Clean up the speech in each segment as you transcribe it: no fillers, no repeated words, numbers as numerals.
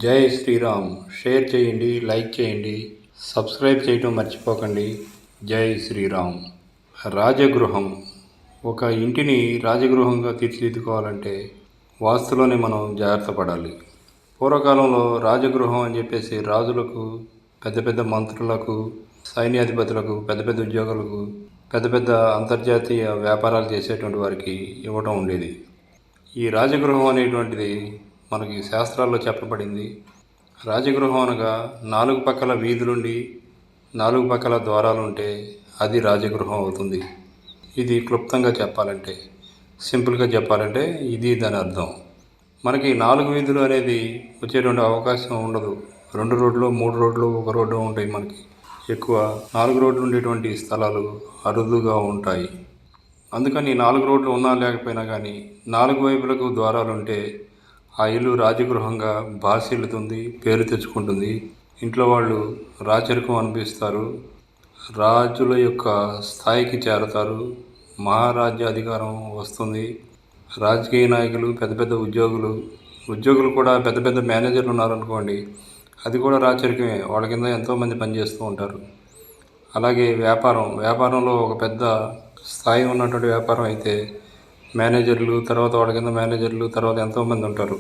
జై శ్రీరామ్. షేర్ చేయండి, లైక్ చేయండి, సబ్స్క్రైబ్ చేయటం మర్చిపోకండి. జై శ్రీరామ్. రాజగృహం. ఒక ఇంటిని రాజగృహంగా తీర్చిదిద్దుకోవాలంటే వాస్తులోనే మనం జాగ్రత్త పడాలి. పూర్వకాలంలో రాజగృహం అని చెప్పేసి రాజులకు, పెద్ద పెద్ద మంత్రులకు, సైన్యాధిపతులకు, పెద్ద పెద్ద ఉద్యోగులకు, పెద్ద పెద్ద అంతర్జాతీయ వ్యాపారాలు చేసేటువంటి వారికి ఇవ్వటం ఉండేది. ఈ రాజగృహం అనేటువంటిది మనకి శాస్త్రాల్లో చెప్పబడింది. రాజగృహం అనగా 4 పక్కల వీధులుండి 4 పక్కల ద్వారాలుంటే అది రాజగృహం అవుతుంది. ఇది క్లుప్తంగా చెప్పాలంటే, సింపుల్గా చెప్పాలంటే ఇది దాని అర్థం. మనకి 4 వీధులు అనేది వచ్చేటువంటి అవకాశం ఉండదు. 2 రోడ్లు, 3 రోడ్లు, 1 రోడ్డు ఉంటాయి. మనకి ఎక్కువ 4 రోడ్లు ఉండేటువంటి స్థలాలు అరుదుగా ఉంటాయి. అందుకని 4 రోడ్లు ఉన్నా లేకపోయినా కానీ 4 వైపులకు ద్వారాలుంటే ఆ ఇల్లు రాజగృహంగా భాసిల్లుతుంది, పేరు తెచ్చుకుంటుంది. ఇంట్లో వాళ్ళు రాచరికం అనిపిస్తారు, రాజుల యొక్క స్థాయికి చేరతారు, మహారాజ్యాధికారం వస్తుంది. రాజకీయ నాయకులు, పెద్ద పెద్ద ఉద్యోగులు కూడా పెద్ద పెద్ద మేనేజర్లు ఉన్నారనుకోండి, అది కూడా రాచరికమే. వాళ్ళ కింద ఎంతోమంది పనిచేస్తూ ఉంటారు. అలాగే వ్యాపారంలో ఒక పెద్ద స్థాయి ఉన్నటువంటి వ్యాపారం అయితే మేనేజర్లు, తర్వాత వాళ్ళ కింద మేనేజర్లు, తర్వాత ఎంతోమంది ఉంటారు.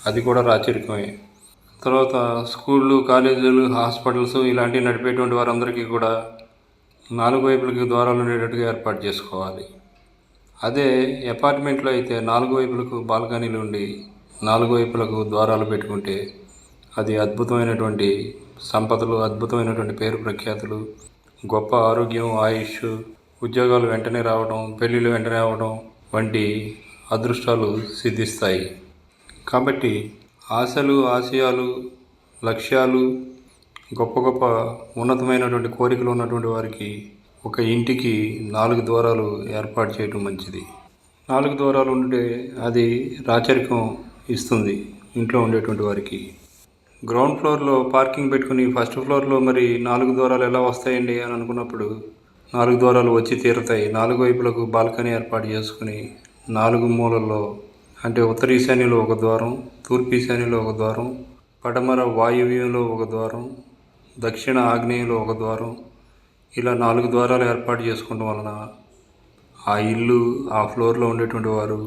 అది కూడా రాచరికమే. తర్వాత స్కూళ్ళు, కాలేజీలు, హాస్పిటల్స్ ఇలాంటివి నడిపేటువంటి వారందరికీ కూడా 4 వైపులకి ద్వారాలు ఉండేటట్టుగా ఏర్పాటు చేసుకోవాలి. అదే అపార్ట్మెంట్లో అయితే 4 వైపులకు బాల్కనీలు ఉండి 4 వైపులకు ద్వారాలు పెట్టుకుంటే అది అద్భుతమైనటువంటి సంపదలు, అద్భుతమైనటువంటి పేరు ప్రఖ్యాతులు, గొప్ప ఆరోగ్యం, ఆయుష్, ఉద్యోగాలు వెంటనే రావడం, పెళ్ళిళ్ళు వెంటనే అవ్వడం వంటి అదృష్టాలు సిద్ధిస్తాయి. కాబట్టి ఆశలు, ఆశయాలు, లక్ష్యాలు, గొప్ప గొప్ప ఉన్నతమైనటువంటి కోరికలు ఉన్నటువంటి వారికి ఒక ఇంటికి 4 ద్వారాలు ఏర్పాటు చేయడం మంచిది. 4 ద్వారాలు ఉంటే అది రాచరికం ఇస్తుంది ఇంట్లో ఉండేటువంటి వారికి. గ్రౌండ్ ఫ్లోర్లో పార్కింగ్ పెట్టుకుని ఫస్ట్ ఫ్లోర్లో మరి 4 ద్వారాలు ఎలా వస్తాయండి అని అనుకున్నప్పుడు 4 ద్వారాలు వచ్చి తీరుతాయి. 4 వైపులకు బాల్కనీ ఏర్పాటు చేసుకుని 4 మూలల్లో అంటే ఉత్తర ఈశాన్యంలో ఒక ద్వారం, తూర్పు ఈశాన్యంలో ఒక ద్వారం, పడమర వాయువ్యంలో ఒక ద్వారం, దక్షిణ ఆగ్నేయంలో ఒక ద్వారం, ఇలా 4 ద్వారాలు ఏర్పాటు చేసుకోవడం వలన ఆ ఇల్లు, ఆ ఫ్లోర్లో ఉండేటువంటి వారు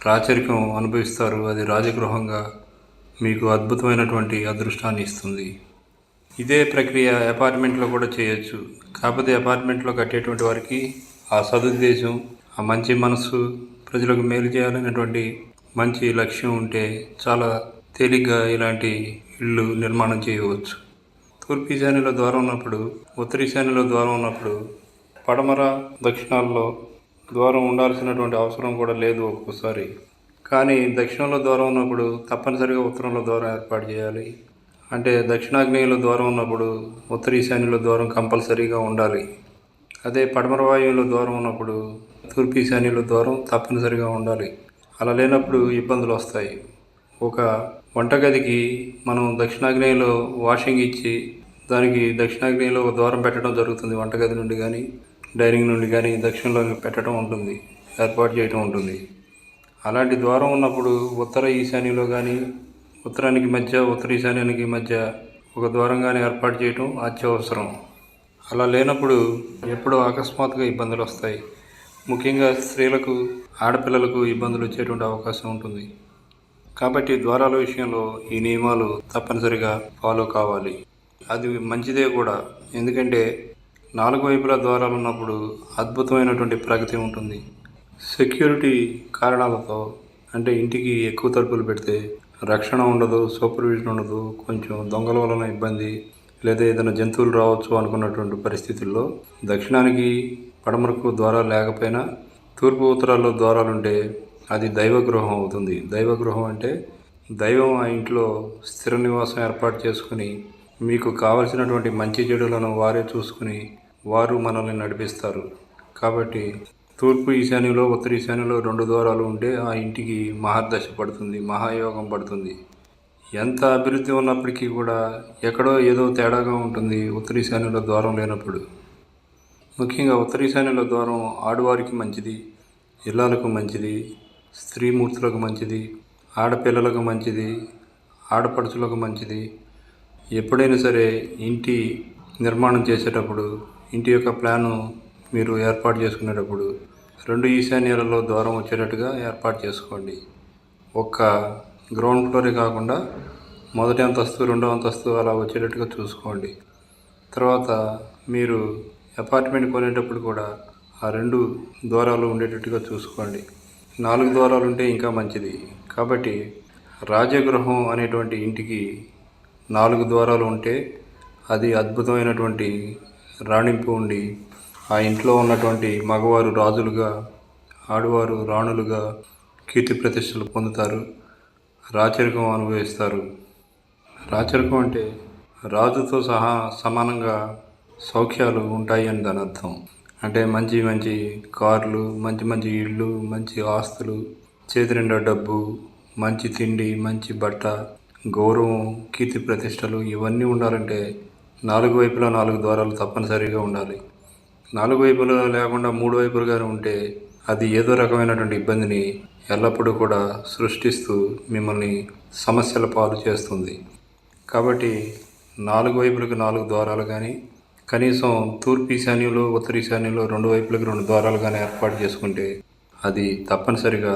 రాచరికం అనుభవిస్తారు. అది రాజగృహంగా మీకు అద్భుతమైనటువంటి అదృష్టాన్ని ఇస్తుంది. ఇదే ప్రక్రియ అపార్ట్మెంట్లో కూడా చేయొచ్చు. కాకపోతే అపార్ట్మెంట్లో కట్టేటువంటి వారికి ఆ సదుద్దేశం, ఆ మంచి మనసు, ప్రజలకు మేలు చేయాలనేటువంటి మంచి లక్ష్యం ఉంటే చాలా తేలిగ్గా ఇలాంటి ఇల్లు నిర్మాణం చేయవచ్చు. తూర్పు ఈశాన్యంలో ద్వారం ఉన్నప్పుడు, ఉత్తర ఈశాన్యంలో ద్వారం ఉన్నప్పుడు పడమర దక్షిణాల్లో ద్వారం ఉండాల్సినటువంటి అవసరం కూడా లేదు ఒక్కోసారి. కానీ దక్షిణంలో ద్వారం ఉన్నప్పుడు తప్పనిసరిగా ఉత్తరంలో ద్వారం ఏర్పాటు చేయాలి. అంటే దక్షిణాగ్నేయంలో ద్వారం ఉన్నప్పుడు ఉత్తర ఈశాన్యంలో ద్వారం కంపల్సరీగా ఉండాలి. అదే పడమర వాయువులో ద్వారం ఉన్నప్పుడు తూర్పు ఈశాన్యంలో ద్వారం తప్పనిసరిగా ఉండాలి. అలా లేనప్పుడు ఇబ్బందులు వస్తాయి. ఒక వంటగదికి మనం దక్షిణాగ్నేయంలో వాషింగ్ ఇచ్చి దానికి దక్షిణాగ్నేయంలో ఒక ద్వారం పెట్టడం జరుగుతుంది. వంటగది నుండి కానీ డైనింగ్ నుండి కానీ దక్షిణంలో పెట్టడం ఉంటుంది, ఏర్పాటు చేయడం ఉంటుంది. అలాంటి ద్వారం ఉన్నప్పుడు ఉత్తర ఈశాన్యంలో కానీ ఉత్తరానికి మధ్య, ఉత్తర ఈశాన్యానికి మధ్య ఒక ద్వారంగానే ఏర్పాటు చేయటం అత్యవసరం. అలా లేనప్పుడు ఎప్పుడో అకస్మాత్తుగా ఇబ్బందులు వస్తాయి. ముఖ్యంగా స్త్రీలకు, ఆడపిల్లలకు ఇబ్బందులు వచ్చేటువంటి అవకాశం ఉంటుంది. కాబట్టి ద్వారాల విషయంలో ఈ నియమాలు తప్పనిసరిగా ఫాలో కావాలి. అది మంచిదే కూడా. ఎందుకంటే 4 వైపుల ద్వారాలు ఉన్నప్పుడు అద్భుతమైనటువంటి ప్రగతి ఉంటుంది. సెక్యూరిటీ కారణాలతో అంటే ఇంటికి ఎక్కువ తలుపులు పెడితే రక్షణ ఉండదు, సూపర్విజన్ ఉండదు, కొంచెం దొంగల వలన ఇబ్బంది, లేదా ఏదైనా జంతువులు రావచ్చు అనుకున్నటువంటి పరిస్థితుల్లో దక్షిణానికి, పడమరకు ద్వారాలు లేకపోయినా తూర్పు ఉత్తరాల్లో ద్వారాలుంటే అది దైవగృహం అవుతుంది. దైవగృహం అంటే దైవం ఆ ఇంట్లో స్థిర నివాసం ఏర్పాటు చేసుకుని మీకు కావలసినటువంటి మంచి చెడులను వారే చూసుకుని వారు మనల్ని నడిపిస్తారు. కాబట్టి తూర్పు ఈశాన్యంలో, ఉత్తర ఈశాన్యంలో 2 ద్వారాలు ఉంటే ఆ ఇంటికి మహర్దశ పడుతుంది, మహాయోగం పడుతుంది. ఎంత అభివృద్ధి ఉన్నప్పటికీ కూడా ఎక్కడో ఏదో తేడాగా ఉంటుంది ఉత్తర ఈశాన్యంలో ద్వారం లేనప్పుడు. ముఖ్యంగా ఉత్తర ఈశాన్యంలో ద్వారం ఆడవారికి మంచిది, ఇళ్ళకు మంచిది, స్త్రీమూర్తులకు మంచిది, ఆడపిల్లలకు మంచిది, ఆడపడుచులకు మంచిది. ఎప్పుడైనా సరే ఇంటి నిర్మాణం చేసేటప్పుడు ఇంటి యొక్క ప్లాను మీరు ఏర్పాటు చేసుకునేటప్పుడు 2 ఈశాన్యాలలో ద్వారం వచ్చేటట్టుగా ఏర్పాటు చేసుకోండి. ఒక్క గ్రౌండ్ ఫ్లోరే కాకుండా మొదటి అంతస్తు, రెండో అంతస్తు అలా వచ్చేటట్టుగా చూసుకోండి. తర్వాత మీరు అపార్ట్మెంట్ కొనేటప్పుడు కూడా ఆ 2 ద్వారాలు ఉండేటట్టుగా చూసుకోండి. 4 ద్వారాలు ఉంటే ఇంకా మంచిది. కాబట్టి రాజగృహం అనేటువంటి ఇంటికి 4 ద్వారాలు ఉంటే అది అద్భుతమైనటువంటి రాణింపు ఉండి ఆ ఇంట్లో ఉన్నటువంటి మగవారు రాజులుగా, ఆడవారు రాణులుగా కీర్తి ప్రతిష్టలు పొందుతారు, రాచరికం అనుభవిస్తారు. రాచరికం అంటే రాజుతో సహా సమానంగా సౌఖ్యాలు ఉంటాయి అని దాని అర్థం. అంటే మంచి మంచి కార్లు, మంచి మంచి ఇళ్ళు, మంచి ఆస్తులు, చేతి నిండా డబ్బు, మంచి తిండి, మంచి బట్ట, గౌరవం, కీర్తి ప్రతిష్టలు ఇవన్నీ ఉండాలంటే 4 వైపులా 4 ద్వారాలు తప్పనిసరిగా ఉండాలి. 4 వైపులా లేకుండా 3 వైపులుగానే ఉంటే అది ఏదో రకమైనటువంటి ఇబ్బందిని ఎల్లప్పుడూ కూడా సృష్టిస్తూ మిమ్మల్ని సమస్యల పాలు చేస్తుంది. కాబట్టి 4 వైపులకు 4 ద్వారాలు కానీ, కనీసం తూర్పు ఈశాన్యంలో, ఉత్తర ఈశాన్యంలో 2 వైపులకు 2 ద్వారాలు కానీ ఏర్పాటు చేసుకుంటే అది తప్పనిసరిగా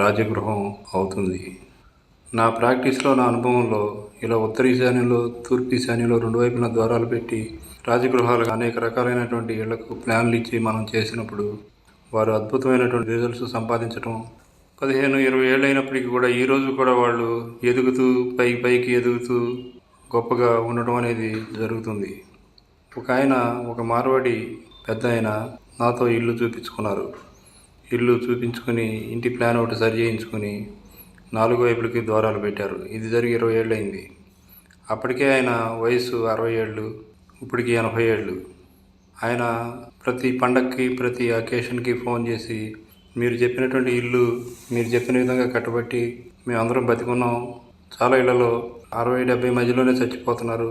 రాజగృహం అవుతుంది. నా ప్రాక్టీస్లో, నా అనుభవంలో ఇలా ఉత్తర ఈశాన్యంలో, తూర్పు ఈశాన్యంలో 2 వైపుల ద్వారాలు పెట్టి రాజగృహాలు అనేక రకాలైనటువంటి ఇళ్లకు ప్లాన్లు ఇచ్చి మనం చేసినప్పుడు వారు అద్భుతమైనటువంటి రిజల్ట్స్ సంపాదించడం, 15-20 ఏళ్ళు అయినప్పటికీ కూడా ఈరోజు కూడా వాళ్ళు ఎదుగుతూ పైకి ఎదుగుతూ గొప్పగా ఉండటం అనేది జరుగుతుంది. ఒక మార్వాడి పెద్ద ఆయన నాతో ఇల్లు చూపించుకున్నారు. ఇల్లు చూపించుకొని ఇంటి ప్లాన్ ఒకటి సరి చేయించుకొని 4 వైపులకి ద్వారాలు పెట్టారు. ఇది జరిగి 20 ఏళ్ళు అయింది. అప్పటికే ఆయన వయసు 60 ఏళ్ళు, ఇప్పటికి 80 ఏళ్ళు. ఆయన ప్రతి పండగకి, ప్రతి అకేషన్కి ఫోన్ చేసి, మీరు చెప్పినటువంటి ఇల్లు మీరు చెప్పిన విధంగా కట్టబట్టి మేమందరం బతికున్నాం. చాలా ఇళ్లలో 60-70 మధ్యలోనే చచ్చిపోతున్నారు.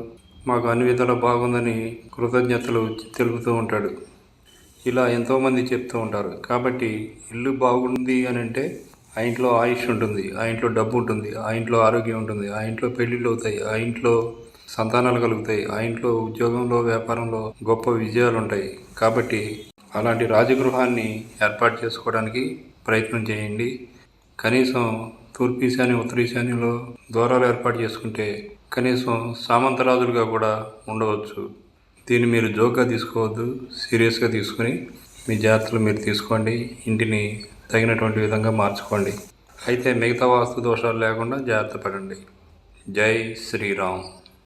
మాకు అన్ని విధాలా బాగుందని కృతజ్ఞతలు తెలుపుతూ ఉంటాడు. ఇలా ఎంతోమంది చెప్తూ ఉంటారు. కాబట్టి ఇల్లు బాగుంది అని అంటే ఆ ఇంట్లో ఆయుష్ ఉంటుంది, ఆ ఇంట్లో డబ్బు ఉంటుంది, ఆ ఇంట్లో ఆరోగ్యం ఉంటుంది, ఆ ఇంట్లో పెళ్ళిళ్ళు అవుతాయి, ఆ ఇంట్లో సంతానాలు కలుగుతాయి, ఆ ఇంట్లో ఉద్యోగంలో, వ్యాపారంలో గొప్ప విజయాలు ఉంటాయి. కాబట్టి అలాంటి రాజగృహాన్ని ఏర్పాటు చేసుకోవడానికి ప్రయత్నం చేయండి. కనీసం తూర్పు ఈశాన్యం, ఉత్తర ఈశాన్యంలో ద్వారాలు ఏర్పాటు చేసుకుంటే కనీసం సామంతరాజులుగా కూడా ఉండవచ్చు. దీన్ని మీరు జోక్గా తీసుకోవద్దు, సీరియస్గా తీసుకుని మీ జాగ్రత్తలు మీరు తీసుకోండి. ఇంటిని తగినటువంటి విధంగా మార్చుకోండి. అయితే మిగతా వాస్తు దోషాలు లేకుండా జాగ్రత్త పడండి. జై శ్రీరామ్.